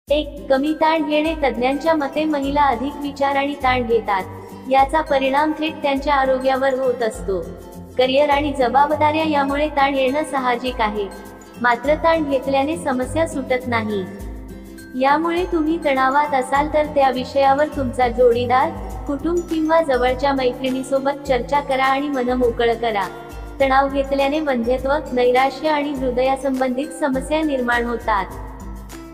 एक, कमी ताण घेणे. तज्ज्ञांच्या मते महिला अधिक विचार आणि ताण घेतात. याचा परिणाम थेट त्यांच्या आरोग्यावर होत असतो. करिअर आणि जबाबदाऱ्या यामुळे ताण येणं साहजिक आहे. मात्र ताण घेतल्याने समस्या सुटत नाही. यामुळे तुम्ही तणावात असाल तर त्या विषयावर तुमचा जोडीदार, कुटुंब किंवा जवळच्या मैत्रिणीसोबत चर्चा करा आणि मन मोकळं करा. तणाव घेतल्याने वंध्यत्व, नैराश्य आणि हृदयासंबंधित समस्या निर्माण होतात.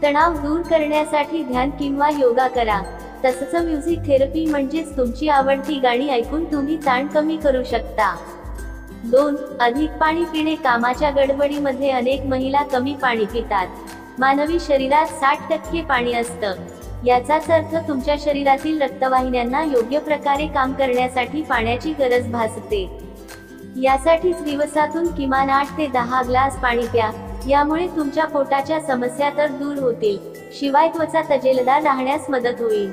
तणाव दूर करण्यासाठी ध्यान किंवा योगा करा. तसंच म्युझिक थेरपी म्हणजेच तुमची आवडती गाणी ऐकून तुम्ही ताण कमी करू शकता. 2. अधिक पाणी पिणे. कामाच्या गडबडीमध्ये अनेक महिला कमी पाणी पितात. मानवी शरीरात 60% पाणी असतं. याचाच अर्थ तुमच्या शरीरातील रक्तवाहिन्यांना योग्य प्रकारे काम करण्यासाठी पाण्याची गरज भासते. यासाठीच दिवसातून किमान 8 ते 10 ग्लास पाणी प्या. यामुळे तुमच्या पोटाच्या समस्या तर दूर होतील, शिवाय त्वचा तजेलदार राहण्यास मदत होईल.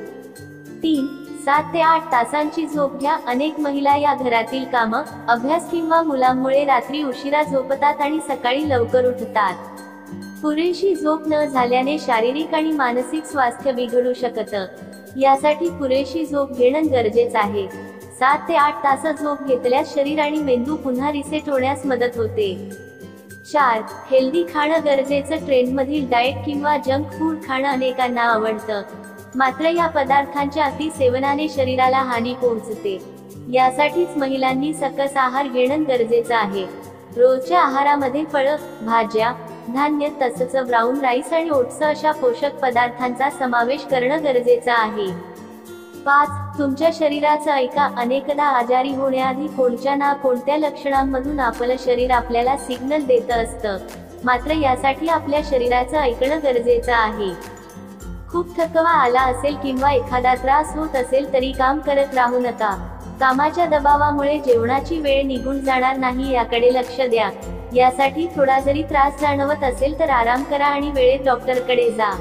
3. 7 ते 8 तासांची झोप घ्या. अनेक महिला या घरातील कामं, अभ्यास किंवा मुलांमुळे रात्री उशिरा झोपतात आणि सकाळी लवकर उठतात. पुरेशी झोप न झाल्याने शारीरिक आणि मानसिक स्वास्थ्य बिघडू शकतं. यासाठी पुरेशी झोप घेणं गरजेचं आहे. 7 ते 8 तास झोप घेतल्यास शरीर आणि मेंदू पुन्हा रिसेट होण्यास मदत होते. 4. हेल्दी खाणं गरजेचं. ट्रेंडमधील डाएट किंवा जंक फूड खाणं अनेकांना आवडतं. मात्र या पदार्थांच्या अतिसेवनाने शरीराला हानी पोहोचते. यासाठीच महिलांनी सकस आहार घेणं गरजेचं आहे. रोजच्या आहारामध्ये फळं, भाज्या, धान्य तसंच ब्राऊन राईस आणि ओट्स अशा पोषक पदार्थांचा समावेश करणं गरजेचं आहे. 5. तुमच्या शरीराचं ऐका. अनेकदा आजारी होण्याआधी कोणत्या ना कोणत्या लक्षणांमधून आपलं शरीर आपल्याला सिग्नल देत असतं. मात्र यासाठी आपल्या शरीराचं ऐकणं गरजेचं आहे. खूप थकवा आला असेल किंवा एखादा त्रास होत असेल तरी काम करत राहू नका. कामाच्या दबावामुळे जेवणाची वेळ निघून जाणार नाही याकडे लक्ष द्या. यासाठी थोडा जरी त्रास जाणवत असेल तर आराम करा आणि वेळेत डॉक्टरकडे जा.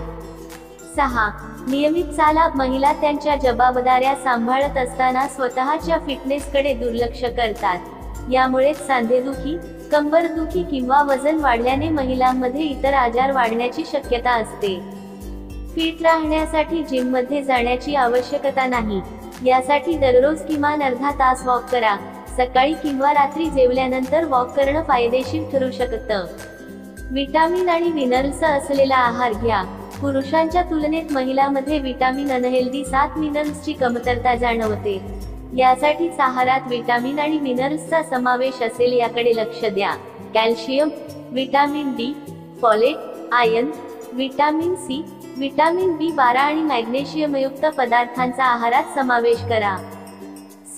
6. नियमित चाला. महिला त्यांच्या जबाबदाऱ्या सांभाळत असताना स्वतःच्या फिटनेसकडे दुर्लक्ष करतात. यामुळेच सांधेदुखी, कंबरदुखी किंवा वजन वाढल्याने महिलांमध्ये इतर आजार वाढण्याची शक्यता असते. फिट राहण्यासाठी जिममध्ये जाण्याची आवश्यकता नाही. यासाठी दररोज किमान अर्धा तास वॉक करा. सकाळी किंवा रात्री जेवल्यानंतर वॉक करणं फायदेशीर ठरू शकतं. विटामिन आणि मिनरल्स असलेला आहार घ्या. पुरुषांच्या तुलनेत महिलांमध्ये विटामिन अनहेल्दी 7 मिनरल्सची कमतरता जाणवते. यासाठीच आहारात विटामिन आणि मिनरल्सचा समावेश असेल याकडे लक्ष द्या. Calcium, vitamin D, folate, iron, vitamin C, vitamin बी12 आणि मॅग्नेशियमयुक्त पदार्थांचा आहारात समावेश करा.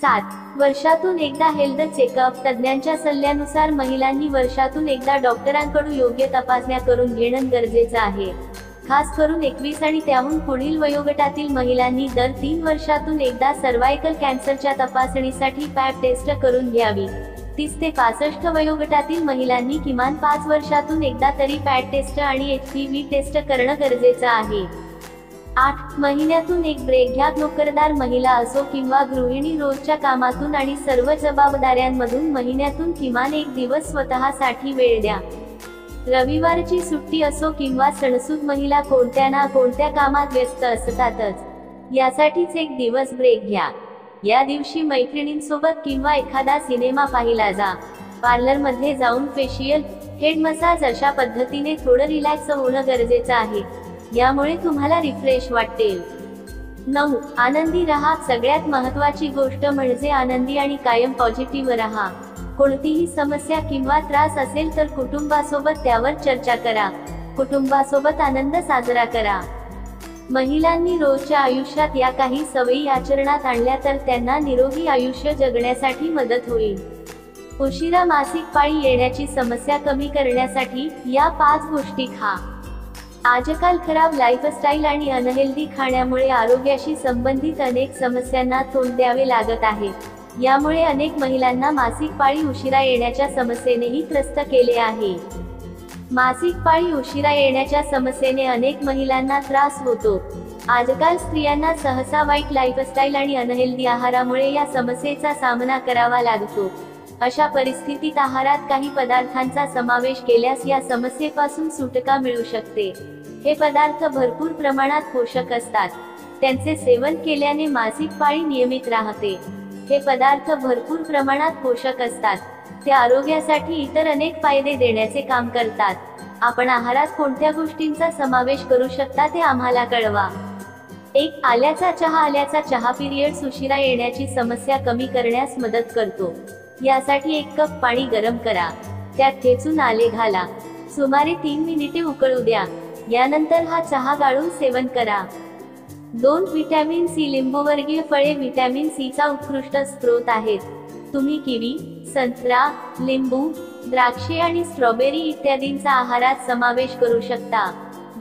7. वर्षातून एकदा हेल्थ चेकअप. तज्ज्ञांच्या सल्ल्यानुसार महिलांनी वर्षातून एकदा डॉक्टरांकडून योग्य तपासण्या करून घेणं गरजेचं आहे. खास करून 21 आणि त्याहून पुढील वयोगटातील महिलांनी दर 3 वर्षातून एकदा सर्व्हायकल कॅन्सरच्या तपासणीसाठी पॅप टेस्ट करून घ्यावी. 30 ते 65 वयोगटातील महिलांनी किमान 5 वर्षातून एकदा तरी पॅट टेस्ट आणि HPV टेस्ट करणं गरजेचं आहे. 8. महिन्यातून एक ब्रेक घ्या. नोकरदार महिला असो किंवा गृहिणी रोजच्या कामातून आणि सर्व जबाबदाऱ्यांमधून महिन्यातून किमान एक दिवस स्वतःसाठी वेळ द्या. रविवारची सुट्टी असो किंवा सणसूद महिला कोणत्या ना कोणत्या कामात व्यस्त असतातच. यासाठीच एक दिवस ब्रेक घ्या. या दिवशी मैत्रिणींसोबत किंवा एखादा सिनेमा पाहिला जा. पार्लरमध्ये जाऊन फेशियल, हेड मसाज अशा पद्धतीने थोडं रिलॅक्स होणं गरजेचं आहे. यामुळे तुम्हाला रिफ्रेश वाटेल. 9. आनंदी राहा. सगळ्यात महत्त्वाची गोष्ट म्हणजे आनंदी आणि कायम पॉझिटिव्ह राहा. कोणतीही समस्या किंवा त्रास असेल तर कुटुंबासोबत त्यावर चर्चा करा. कुटुंबासोबत आनंद साजरा करा. महिलांनी रोजच्या आयुष्यात या काही सवयी आचरणात आणल्या तर त्यांना निरोगी आयुष्य जगण्यासाठी मदत होईल. उशिरा मासिक पाळी येण्याची समस्या कमी करण्यासाठी या 5 गोष्टी खा. आजकाल खराब लाईफस्टाईल आणि अनहेल्दी खाण्यामुळे आरोग्याशी संबंधित अनेक समस्यांना तोंड द्यावे लागत आहे. यामुळे अनेक महिलांना मासिक पाळी उशिरा येण्याच्या समस्येनेही त्रस्त केले आहे. मासिक पाळी उशिरा येण्याच्या समस्येने अनेक महिलांना त्रास होतो. आजकाल स्त्रियांना सहसा वाईट लाईफस्टाईल आणि अनहेल्दी आहारामुळे या समस्येचा सामना करावा लागतो. अशा परिस्थितीत आहारात काही पदार्थांचा समावेश केल्यास या समस्येपासून सुटका मिळू शकते. हे पदार्थ भरपूर प्रमाणात पोषक असतात. त्यांचे सेवन केल्याने मासिक पाळी नियमित राहते. हे पदार्थ भरपूर प्रमाणात पोषक असतात. ते आरोग्यासाठी इतर अनेक फायदे देण्याचे काम करतात. आपण आहारात कोणत्या गोष्टींचा समावेश करू शकता ते आम्हाला कळवा. 1. आल्याचा चहा. आल्याचा चहा पिरियड्स उशिरा येण्याची समस्या कमी करण्यास मदत करतो. यासाठी 1 कप पाणी गरम करा. त्यात ठेचून आले घाला. सुमारे 3 मिनिटे उकळू द्या. यानंतर हा चहा गाळून सेवन करा. 2. Vitamin C. लिंबूवर्गीय फळे व्हिटॅमिन सी चा उत्कृष्ट स्रोत आहेत. तुम्ही किवी, संत्रा, लिंबू, द्राक्षे आणि स्ट्रॉबेरी इत्यादींचा आहारात समावेश करू शकता.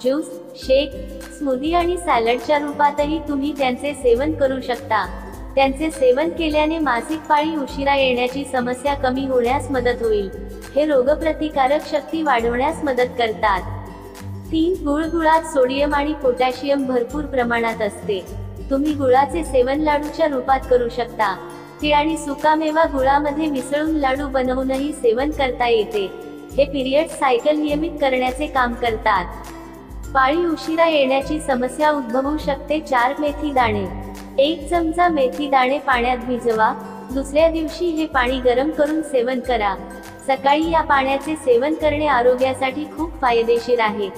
ज्यूस, शेक, स्मूदी आणि सॅलडच्या रूपातही तुम्ही त्यांचे सेवन करू शकता. त्यांचे सेवन केल्याने मासिक पाळी उशिरा येण्याची समस्या कमी होण्यास मदत होईल. हे रोगप्रतिकारक शक्ती वाढवण्यास मदत करतात. 3. गुळ. गुळात सोडियम आणि पोटॅशियम भरपूर प्रमाणात असते. तुम्ही गुळाचे सेवन लाडूच्या रूपात करू शकता. तीळ आणि सुकामेवा गुळामध्ये मिसळून लाडू बनवूनही सेवन करता येते. हे पिरियड सायकल नियमित करण्याचे काम करतात. पाळी उशिरा येण्याची समस्या उद्भवू शकते. 4. मेथी दाणे. 1 चमचा मेथी दाणे पाण्यात भिजवा. दुसऱ्या दिवशी हे पाणी गरम करून सेवन करा. सकाळी या पाण्याचे सेवन करणे आरोग्यासाठी खूप फायदेशीर आहे.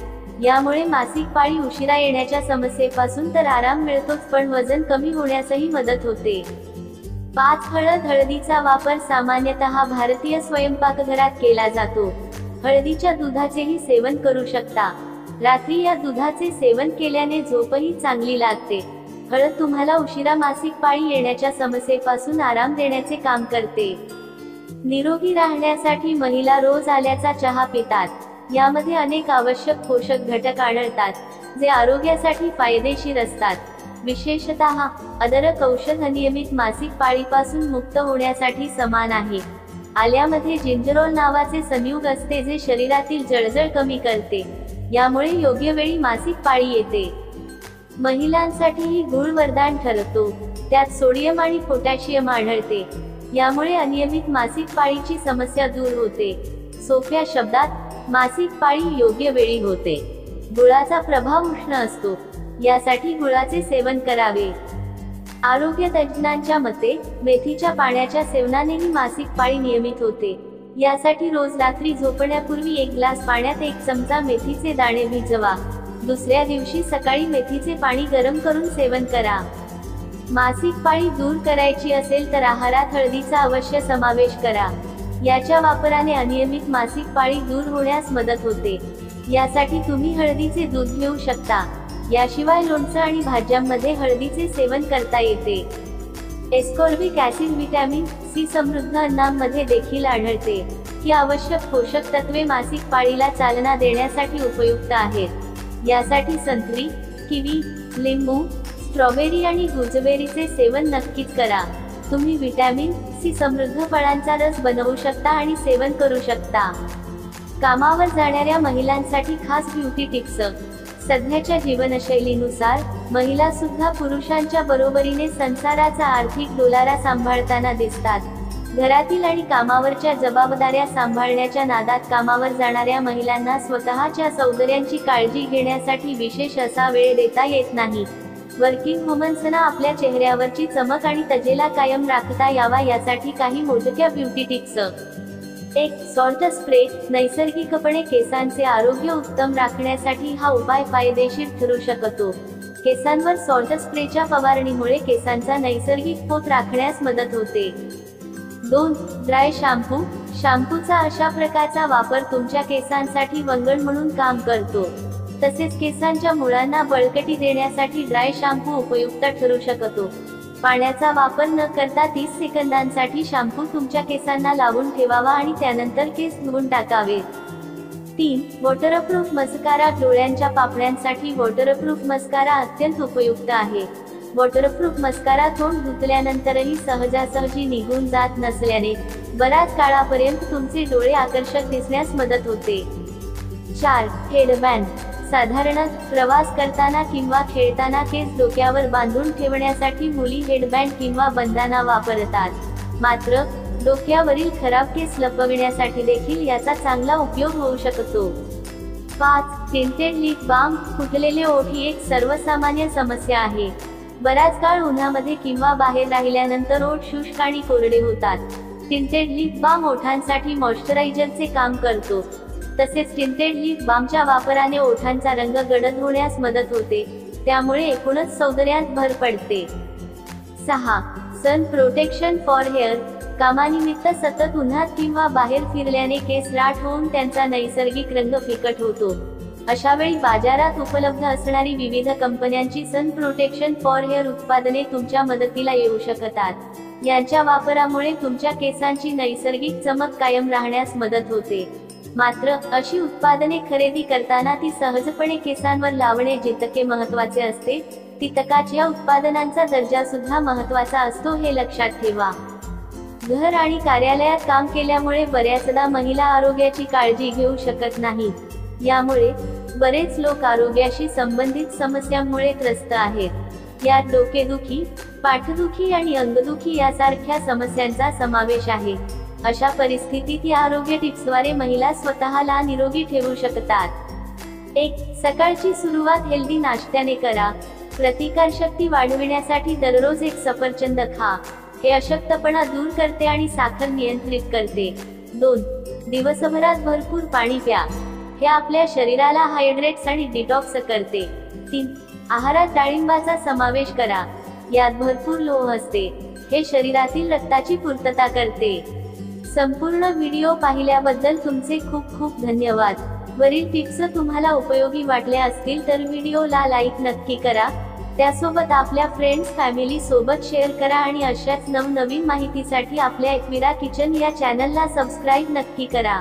यामुळे मासिक पाळी उशिरा येण्याच्या समस्येपासून तर आराम मिळतोच, पण वजन कमी होण्यासही मदत होते. 5. हळद. हळदीचा वापर सामान्यतः भारतीय स्वयंपाकघरात केला जातो. हळदीच्या दुधाचेही सेवन करू शकता. रात्री या दुधाचे सेवन केल्याने झोपही चांगली लागते. हळद तुम्हाला उशिरा मासिक पाळी येण्याच्या समस्येपासून आराम देण्याचे काम करते. निरोगी राहण्यासाठी महिला रोज आल्याचा चहा पितात. यामध्ये अनेक आवश्यक पोषक घटक आढळतात, जे आरोग्यासाठी फायदेशीर असतात. विशेषतः अदरक औषध अनियमित मासिक पाळीपासून मुक्त होण्यासाठी समान आहे. आल्यामध्ये जिंजरोल नावाचे संयुग असते, जे शरीरातील जळजळ कमी करते. यामुळे योग्य वेळी मासिक पाळी येते. महिलांसाठीही गूळ वरदान ठरतो. त्यात सोडियम आणि पोटॅशियम आढळते. यामुळे अनियमित मासिक पाळीची समस्या दूर होते. सोप्या शब्दात, मासिक पाळी योग्य वेळी होते. गुळाचा प्रभाव उष्ण असतो, यासाठी गुळाचे सेवन करावे. आरोग्य तज्ज्ञांच्या मते मेथीच्या पाण्याच्या सेवनानेही मासिक पाळी नियमित होते. यासाठी रोज रात्री झोपण्यापूर्वी 1 ग्लास पाण्यात 1 चमचा मेथीचे दाणे भिजवा. दुसऱ्या दिवशी सकाळी मेथीचे पाणी गरम करून सेवन करा. मासिक पाळी दूर करायची असेल तर आहारात हळदीचा अवश्य समावेश करा. याच्या वापराने अनियमित मासिक पाळी दूर होण्यास मदत होते. यासाठी तुम्ही हळदीचे दूध घेऊ शकता. याशिवाय लोणचं आणि भाज्यांमध्ये हळदीचे सेवन करता येते. Ascorbic acid. व्हिटॅमिन सी समृद्ध अन्नांमध्ये देखील आढळते. ही आवश्यक पोषक तत्वे मासिक पाळीला चालना देण्यासाठी उपयुक्त आहेत. यासाठी संत्री, किवी, लिंबू, स्ट्रॉबेरी आणि गुजबेरीचे सेवन नक्कीच करा. तुम्ही व्हिटॅमिन सी समृद्ध फळांचा रस बनवू शकता आणि सेवन करू शकता. कामावर जाणाऱ्या महिलांसाठी खास ब्युटी टिप्स. सध्याच्या जीवनशैलीनुसार महिला सुद्धा पुरुषांच्या बरोबरीने संसाराचा आर्थिक डोलारा सांभाळताना दिसतात. घरातील आणि कामावरच्या जबाबदाऱ्या सांभाळण्याच्या नादात कामावर जाणाऱ्या महिलांना स्वतःच्या सौंदर्याची काळजी घेण्यासाठी विशेष असा वेळ देता येत नाही. वर्किंग वुमन्सना आपल्या चेहऱ्यावरची चमक आणि तजेला कायम राखता यावा, यासाठी काही मोजक्या ब्युटी टिप्स. 1. Salt spray. नैसर्गिकपणे केसांचे आरोग्य उत्तम राखण्यासाठी हा उपाय फायदेशीर ठरू शकतो. केसांवर सॉल्ट स्प्रेच्या फवारणीमुळे केसांचा नैसर्गिक पोत राखण्यास मदत होते. 2. Dry shampoo. शॅम्पूचा अशा प्रकारचा वापर तुमच्या केसांसाठी वंगण म्हणून काम करतो. तसेच केसांच्या मुळांना बळकटी देण्यासाठी ड्राय शॅम्पू उपयुक्त ठरू शकतो. पाण्याचा वापर न करता 30 सेकंदांसाठी शॅम्पू तुमच्या केसांना लावून ठेवावा आणि त्यानंतर केस धुवून टाकावेत. 3. Waterproof mascara. डोळ्यांच्या पापण्यांसाठी वॉटरप्रूफ मस्कारा अत्यंत उपयुक्त आहे. वॉटरप्रूफ मस्कारा तोंड धुतल्यानंतरही सहजासहजी निघून जात नसल्याने बराच काळापर्यंत तुमचे डोळे आकर्षक दिसण्यास मदत होते. 4. हेडबँड. साधारणतः प्रवास करताना किंवा खेळताना केस डोक्यावर बांधून ठेवण्यासाठी मुली हेडबँड किंवा बंदाना वापरतात. मात्र डोक्यावरील खराब केस लपविण्यासाठी देखील याचा चांगला उपयोग होऊ शकतो. 5. Tinted lip balm. फुटलेले ओठ ही एक सर्वसामान्य समस्या आहे. बराच काळ उन्हामध्ये किंवा बाहेर राहिल्यानंतर ओठ शुष्क आणि कोरडे होतात. टिंटेड लिप बाम ओठांसाठी मॉइश्चरायझरचे काम करतो. तसेच टिंटेड लिप बामच्या वापराने ओठांचा रंग गडद होण्यास मदत होते, त्यामुळे एकूणच सौंदर्यात भर पडते. 6. Sun protection for hair. कामानिमित्त सतत उन्हात किंवा बाहेर फिरल्याने केस राठ होऊन त्यांचा नैसर्गिक रंग फिकट होतो. अशा वेळी बाजारात उपलब्ध असणारी विविध कंपन्यांची सन प्रोटेक्शन फॉर हेअर उत्पादने तुमच्या मदतीला येऊ शकतात. यांच्या वापरामुळे तुमच्या केसांची नैसर्गिक चमक कायम राहण्यास मदत होते. मात्र अशी उत्पादने खरेदी करताना ती सहजपणे केसांवर लावणे जितके महत्त्वाचे असते, तितकाच या उत्पादनांचा दर्जा सुद्धा महत्त्वाचा असतो, हे लक्षात ठेवा. घर आणि कार्यालयात काम केल्यामुळे बऱ्याचदा महिला आरोग्याची काळजी घेऊ शकत नाहीत. यामुळे बरेच लोक आरोग्याशी संबंधित समस्यांमुळे त्रस्त आहेत. यात डोकेदुखी, पाठदुखी आणि अंगदुखी यासारख्या समस्यांचा समावेश आहे. अशा परिस्थितीत या आरोग्य टिप्सद्वारे महिला स्वतःला निरोगी ठेवू शकतात. 1. सकाळची सुरुवात हेल्दी नाश्त्याने करा. प्रतिकारशक्ती वाढविण्यासाठी दररोज एक सफरचंद खा. हे अशक्तपणा दूर करते आणि साखर नियंत्रित करते. 2. दिवसभरात भरपूर पाणी प्या. हे आपल्या शरीराला हायड्रेट्स आणि डिटॉक्स करते. 3. आहारात डाळिंबाचा समावेश करा. यात भरपूर लोह असते. हे शरीरातील रक्ताची पूर्तता करते. संपूर्ण व्हिडिओ पाहिल्याबद्दल तुमचे खूप खूप धन्यवाद. वरील टिप्स तुम्हाला उपयोगी वाटल्या असतील तर व्हिडिओला लाईक नक्की करा. त्यासोबत आपल्या फ्रेंड्स फॅमिली सोबत शेअर करा आणि अशाच नवनवीन माहितीसाठी आपल्या एकविरा किचन या चॅनलला सबस्क्राईब नक्की करा.